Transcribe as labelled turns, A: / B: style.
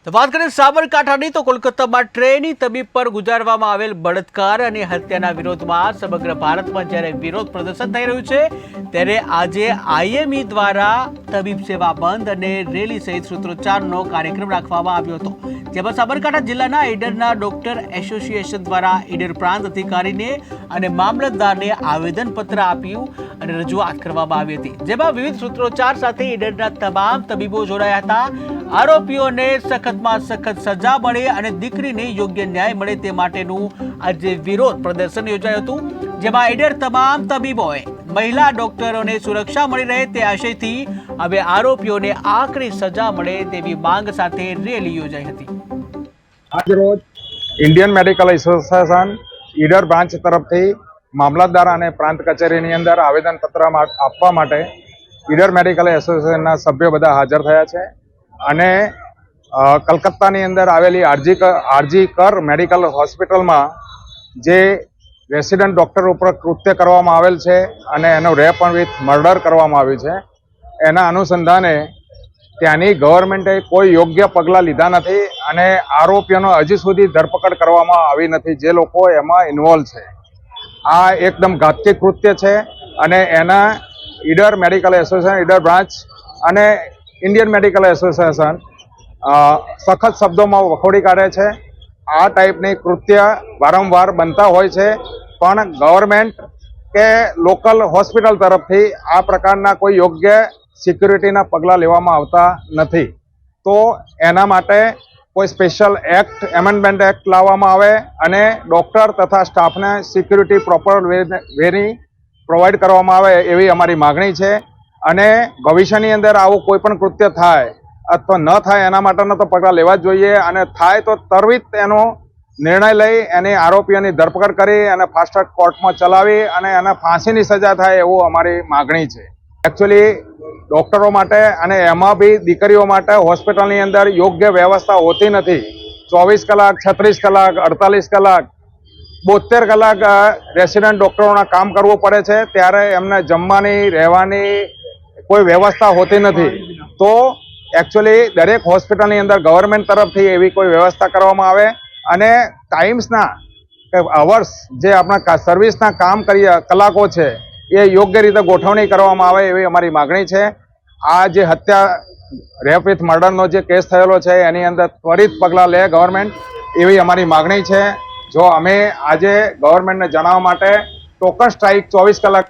A: તો વાત કરીએ સાબરકાંઠાની તો કોલકાતામાં ટ્રેની તબીબ પર ગુજારવામાં આવેલ બળાત્કાર અને હત્યાના વિરોધમાં સમગ્ર ભારતમાં જ્યારે વિરોધ પ્રદર્શન થઈ રહ્યું છે ત્યારે આજે આઈએમઈ દ્વારા તબીબ સેવા બંધ અને રેલી સહિત સૂત્રોચ્ચારનો કાર્યક્રમ રાખવામાં આવ્યો હતો, જેમાં સાબરકાંઠા જિલ્લાના ઈડરના ડોક્ટર એસોસિએશન દ્વારા ઈડર પ્રાંત અધિકારીને અને મામલતદારને આવેદનપત્ર આપ્યું અને રજૂઆત કરવામાં આવી હતી, જેમાં વિવિધ સૂત્રોચ્ચાર સાથે ઈડરના તમામ તબીબો જોડાયા હતા। આરોપીઓને સખતમાં સખત સજા મળે અને દીકરીને યોગ્ય ન્યાય મળે તે માટેનું આજે વિરોધ પ્રદર્શન યોજાયું હતું, જેમાં ઈડર તમામ તબીબોએ મહિલા ડોક્ટરોને સુરક્ષા મળી રહે તે આશયથી હવે આરોપીઓને આકરી સજા મળે તેવી માંગ સાથે રેલી યોજાઈ હતી।
B: આજરોજ Indian medical association Idar branch તરફથી મામલતદાર અને પ્રાંત કચેરીની અંદર આવેદનપત્ર આપવા માટે ઈડર મેડિકલ એસોસિએશનના સભ્યો બધા હાજર થયા છે અને કલકત્તાની અંદર આવેલી આરજી કર મેડિકલ હોસ્પિટલમાં જે રેસિડન્ટ ડૉક્ટર ઉપર કૃત્ય કરવામાં આવેલ છે અને એનો રેપ વિથ મર્ડર કરવામાં આવ્યું છે, એના અનુસંધાને ત્યાંની ગવર્મેન્ટે કોઈ યોગ્ય પગલાં લીધા નથી અને આરોપીઓનો હજી સુધી ધરપકડ કરવામાં આવી નથી જે લોકો એમાં ઇન્વોલ્વ છે। આ એકદમ ઘાતકી કૃત્ય છે અને એના Idar medical association Idar branch અને ઇન્ડિયન મેડિકલ એસોસિએશન સખત શબ્દોમાં વખોડી કાઢે છે। આ ટાઈપની કૃત્ય વારંવાર બનતા હોય છે, પણ ગવર્મેન્ટ કે લોકલ હોસ્પિટલ તરફથી આ પ્રકારના કોઈ યોગ્ય સિક્યુરિટીના પગલાં લેવામાં આવતા નથી, તો એના માટે કોઈ સ્પેશિયલ એક્ટ એમેન્ડમેન્ટ એક્ટ લાવવામાં આવે અને ડૉક્ટર તથા સ્ટાફને સિક્યુરિટી પ્રોપર વેની પ્રોવાઈડ કરવામાં આવે એવી અમારી માગણી છે। અને ભવિષ્યની અંદર આવું કોઈ પણ કૃત્ય થાય અથવા ન થાય એના માટેનો તો પગલાં લેવા જ જોઈએ અને થાય તો ત્વરિત એનો નિર્ણય લઈ એની આરોપીઓની ધરપકડ કરી અને ફાસ્ટ ટ્રેક કોર્ટમાં ચલાવી અને એને ફાંસીની સજા થાય એવું અમારી માગણી છે। એકચ્યુઅલી ડૉક્ટરો માટે અને એમાં બી દીકરીઓ માટે હોસ્પિટલની અંદર યોગ્ય વ્યવસ્થા હોતી નથી। 24 કલાક 36 કલાક 48 કલાક 72 કલાક રેસિડન્ટ ડૉક્ટરોના કામ કરવું પડે છે, ત્યારે એમને જમવાની રહેવાની કોઈ વ્યવસ્થા હોતી નથી। તો એકચ્યુઅલી દરેક હોસ્પિટલની અંદર ગવર્મેન્ટ તરફથી એવી કોઈ વ્યવસ્થા કરવામાં આવે અને ટાઈમ્સના અવર્સ જે આપણા સર્વિસના કામ કલાકો છે એ યોગ્ય રીતે ગોઠવણી કરવામાં આવે એવી અમારી માગણી છે। આ જે હત્યા રેપ વિથ મર્ડરનો જે કેસ થયેલો છે એની અંદર ત્વરિત પગલાં લે ગવર્મેન્ટ એવી અમારી માગણી છે। જો અમે આજે ગવર્મેન્ટને જણાવવા માટે ટોકન સ્ટ્રાઇક 24 કલાક